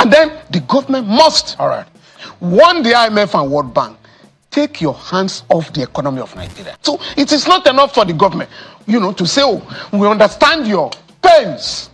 And then the government must, all right, warn the IMF and World Bank, take your hands off the economy of Nigeria. So it is not enough for the government, to say, oh, we understand your pains.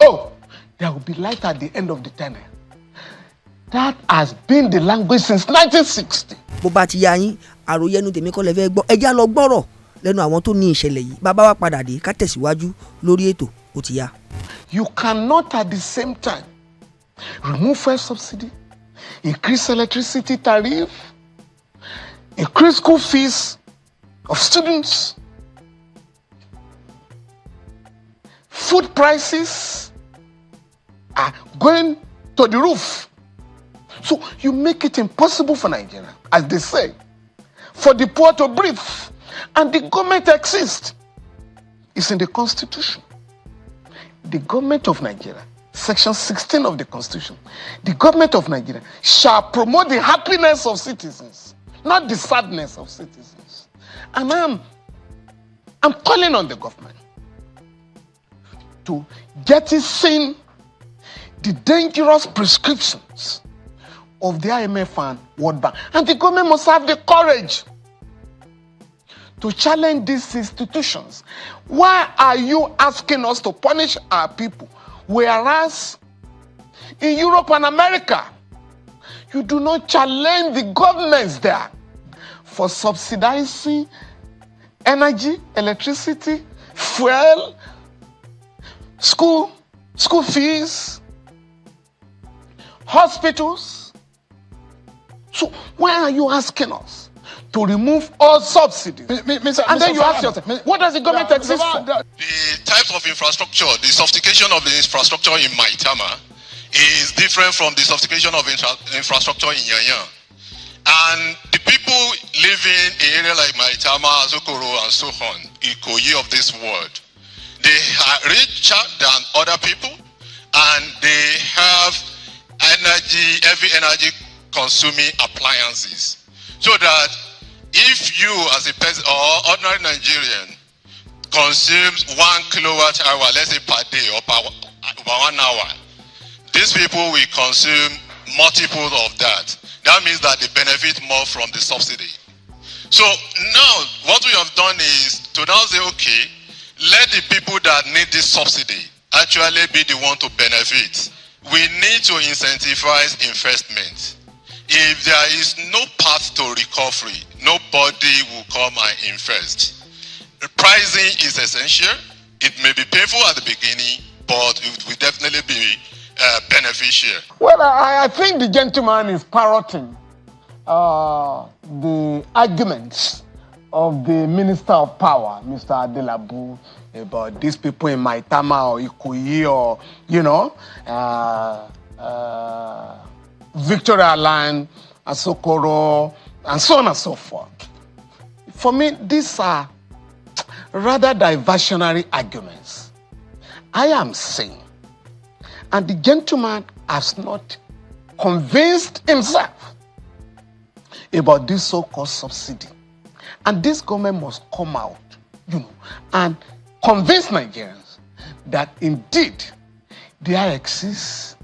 Oh, there will be light at the end of the tunnel. That has been the language since 1960. Bó bá ti yá yín, àròyé ẹnu tèmi kọ́ lẹ fẹ́ gbọ́. Ẹ já lọ gbọ́rọ̀ lẹ́nu àwọn tó ní ìṣẹ̀lẹ̀ yìí. Bàbá wa padà dé ká tẹ̀síwájú lórí ètò ó ti yá. You cannot at the same time remove fuel subsidy, increase electricity tariff, increase school fees of students, food prices are going to the roof. So you make it impossible for Nigeria, as they say, for the poor to breathe. And the government exists. It's in the Constitution. The government of Nigeria, Section 16 of the Constitution, the government of Nigeria shall promote the happiness of citizens, not the sadness of citizens. And I'm calling on the government to jettison the dangerous prescriptions of the IMF and World Bank. And the government must have the courage to challenge these institutions. Why are you asking us to punish our people, whereas in Europe and America, you do not challenge the governments there for subsidizing energy, electricity, fuel, school fees, hospitals? So why are you asking us to remove all subsidies? And then you ask yourself, what does the government exist for? The types of infrastructure, the sophistication of the infrastructure in Maitama is different from the sophistication of infrastructure in Yanya. And the people living in areas like Maitama, Azokoro, and so on, Ikoyi of this world, they are richer than other people, and they have heavy energy consuming appliances. So that if you as a person or ordinary Nigerian consumes 1 kilowatt hour, let's say per day or per 1 hour, these people will consume multiples of that. That means that they benefit more from the subsidy. So now what we have done is to now say, okay, let the people that need this subsidy actually be the one to benefit. We need to incentivize investment. If there is no path to recovery, nobody will come and invest. Pricing is essential. It may be painful at the beginning, but it will definitely be beneficial. Well, I think the gentleman is parroting the arguments of the Minister of Power, Mr. Adelabu, about these people in Maitama or Ikoyi or, Victoria Land, Asokoro, and so on and so forth. For me, these are rather diversionary arguments. I am saying, and the gentleman has not convinced himself about this so-called subsidy. And this government must come out, and convince Nigerians that indeed there exists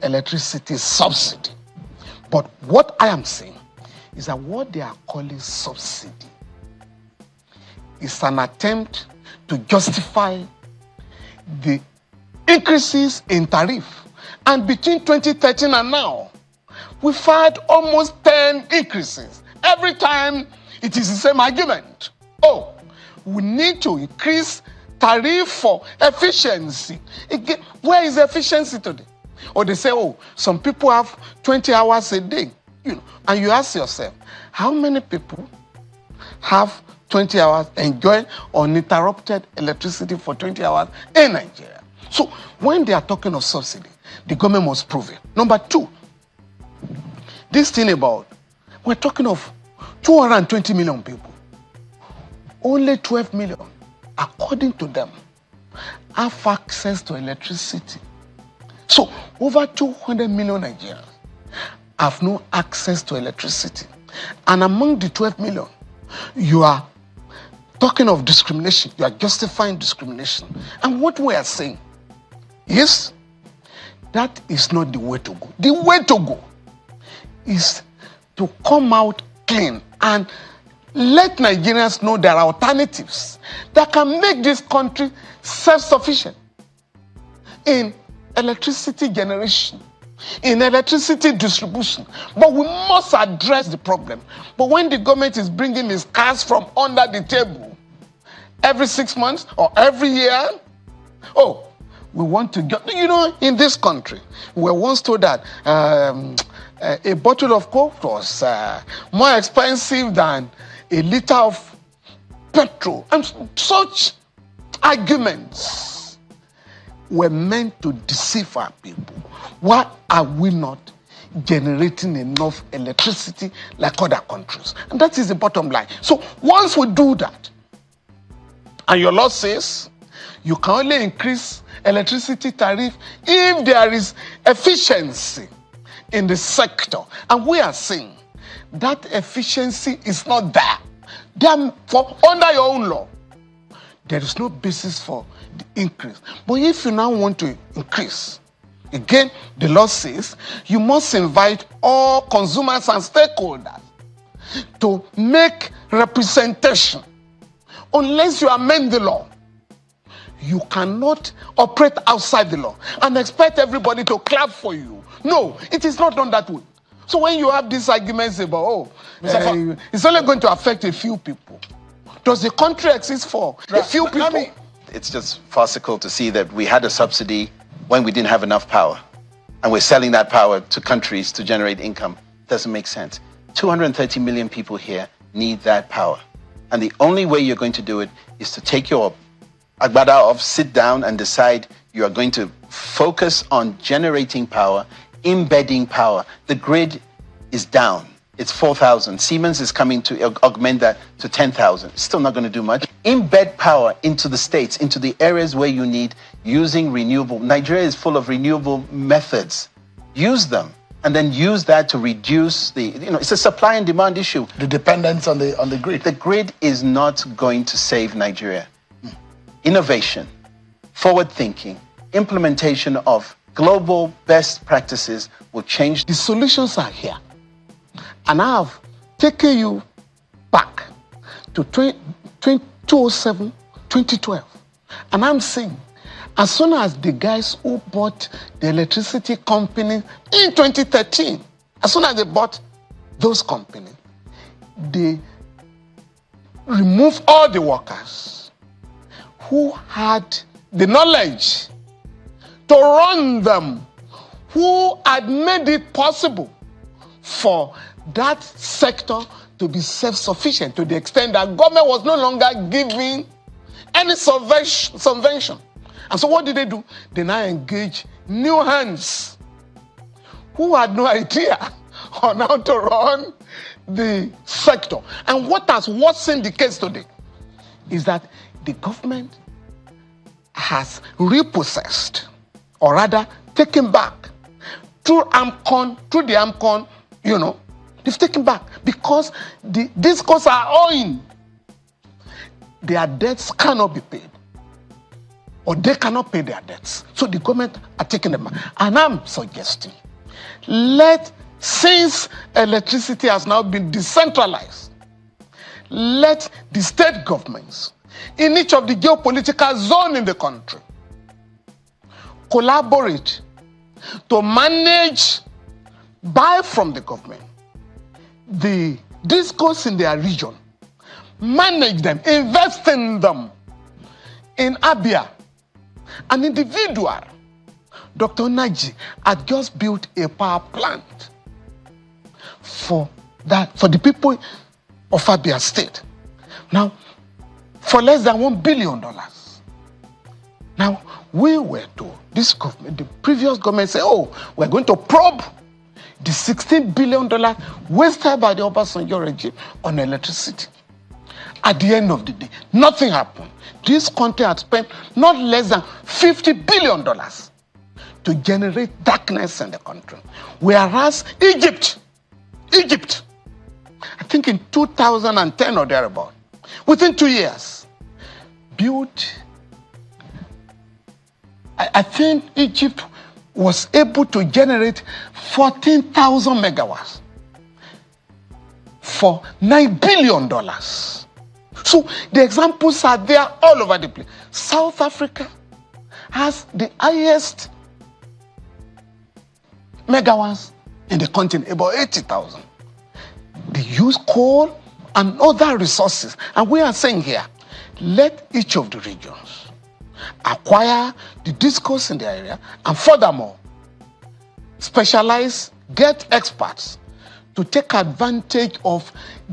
electricity subsidy. But what I am saying is that what they are calling subsidy is an attempt to justify the increases in tariff. And between 2013 and now, we've had almost 10 increases. Every time it is the same argument. Oh, we need to increase tariff for efficiency. Again, where is efficiency today? Or they say, oh, some people have 20 hours a day. And you ask yourself, how many people have 20 hours enjoying uninterrupted electricity for 20 hours in Nigeria? So when they are talking of subsidy, the government must prove it. Number two, this thing about, we're talking of 220 million people. Only 12 million, according to them, have access to electricity. So over 200 million Nigerians have no access to electricity. And among the 12 million, you are talking of discrimination. You are justifying discrimination. And what we are saying is That is not the way to go. The way to go is to come out clean and let Nigerians know there are alternatives that can make this country self-sufficient in electricity generation, in electricity distribution. But we must address the problem. But when the government is bringing its cash from under the table every 6 months or every year, we want to get, in this country, we were once told that a bottle of Coke was more expensive than a liter of petrol. And such arguments were meant to deceive our people. Why are we not generating enough electricity like other countries? And that is the bottom line. So once we do that, and your law says you can only increase electricity tariff if there is efficiency in the sector. And we are saying that efficiency is not there. Therefore, under your own law, there is no basis for the increase. But if you now want to increase, again, the law says you must invite all consumers and stakeholders to make representation. Unless you amend the law, you cannot operate outside the law and expect everybody to clap for you. No, it is not done that way. So when you have these arguments about, it's only going to affect a few people. Does the country exist for a few people? It's just farcical to see that we had a subsidy when we didn't have enough power. And we're selling that power to countries to generate income. Doesn't make sense. 230 million people here need that power. And the only way you're going to do it is to take your agbada off, sit down and decide you are going to focus on generating power, embedding power. The grid is down. It's 4,000. Siemens is coming to augment that to 10,000. Still not going to do much. Embed power into the states, into the areas where you need, using renewable. Nigeria is full of renewable methods. Use them. And then use that to reduce the, it's a supply and demand issue. The dependence on the grid. The grid is not going to save Nigeria. Innovation, forward thinking, implementation of global best practices will change. The solutions are here. And I have taken you back to 2007, 2012. And I'm saying, as soon as the guys who bought the electricity company in 2013, as soon as they bought those companies, they removed all the workers who had the knowledge to run them, who had made it possible for that sector to be self-sufficient to the extent that government was no longer giving any subvention. And so what did they do? They now engage new hands who had no idea on how to run the sector. And what has worsened the case today is that the government has repossessed, or rather taken back, through the AMCON, they've taken back because these costs are owing. Their debts cannot be paid, or they cannot pay their debts. So the government are taking them back. And I'm suggesting, since electricity has now been decentralized, let the state governments in each of the geopolitical zone in the country collaborate to manage, buy from the government, the discourse in their region, manage them, invest in them. In Abia, an individual, Dr. Naji, had just built a power plant for the people of Abia State. Now, for less than $1 billion. Now, we were told, this government, the previous government said, we're going to probe the $16 billion wasted by the Obasanjo regime on electricity. At the end of the day, nothing happened. This country had spent not less than $50 billion to generate darkness in the country. Whereas Egypt, I think in 2010 or thereabout, within 2 years, built, I think Egypt was able to generate 14,000 megawatts for $9 billion. So the examples are there all over the place. South Africa has the highest megawatts in the continent, about 80,000. They use coal and other resources. And we are saying here, let each of the regions acquire the discourse in the area, and furthermore, specialize, get experts to take advantage of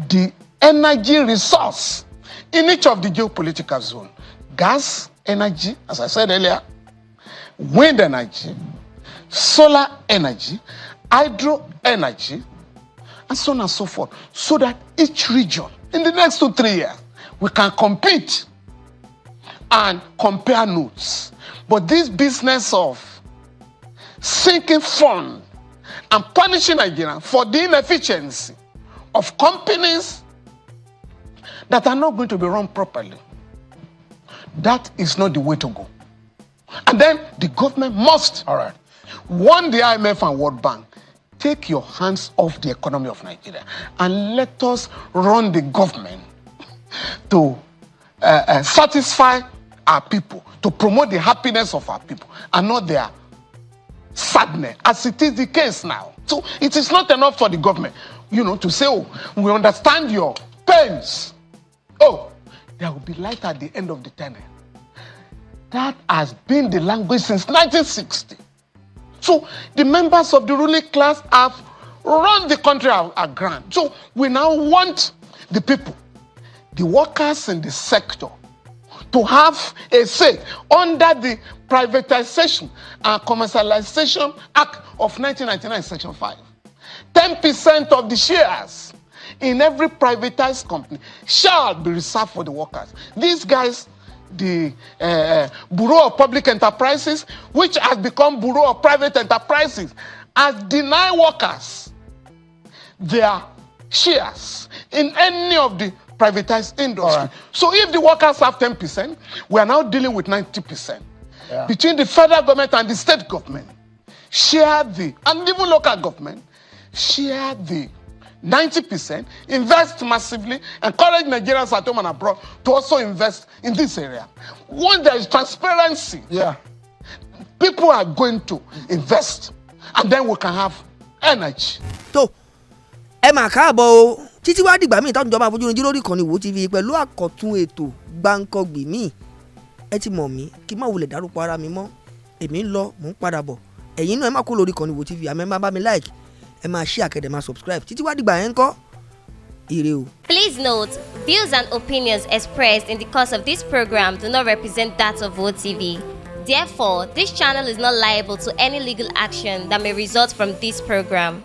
the energy resource in each of the geopolitical zone. Gas energy, as I said earlier, wind energy, solar energy, hydro energy, and so on and so forth, so that each region, in the next 2 to 3 years, we can compete and compare notes. But this business of sinking fund and punishing Nigeria for the inefficiency of companies that are not going to be run properly, that is not the way to go. And then the government must, warn the IMF and World Bank, take your hands off the economy of Nigeria and let us run the government to satisfy our people, to promote the happiness of our people and not their sadness, as it is the case now. So it is not enough for the government, to say, oh, we understand your pains. Oh, there will be light at the end of the tunnel. That has been the language since 1960. So the members of the ruling class have run the country aground. So we now want the people, the workers in the sector, to have a say under the Privatization and Commercialization Act of 1999, Section 5. 10% of the shares in every privatized company shall be reserved for the workers. These guys, the Bureau of Public Enterprises, which has become Bureau of Private Enterprises, has denied workers their shares in any of the privatized industry. Right. So if the workers have 10%, we are now dealing with 90%. Yeah. Between the federal government and the state government, and even local government, share the 90%, invest massively, encourage Nigerians at home and abroad to also invest in this area. Once there is transparency, people are going to invest, and then we can have energy. So, ẹ máa káàbọ̀ o títí wá dìgbà míì táwọn ìjọba àfojúrin lórí ìkànnì Wo TV pẹ̀lú àkọ́tún ètò gbáǹkọ́gbì míì. Ẹ ti mọ̀ mí kí n má wulẹ̀ dárúkọ ara mi mọ́. Èmi ń lọ, mò ń padà bọ̀. Ẹ̀yin náà ẹ má kó lórí ìkànnì Wo TV, àmọ́ ẹ má bá mi like, ẹ máa share, kẹ́dẹ̀ máa subscribe. Títí wá dìgbà yẹn ńkọ́? Ire o. Please note, views and opinions expressed in the course of this program do not represent that of Wo TV. Therefore, this channel is not liable to any legal action that may result from this program.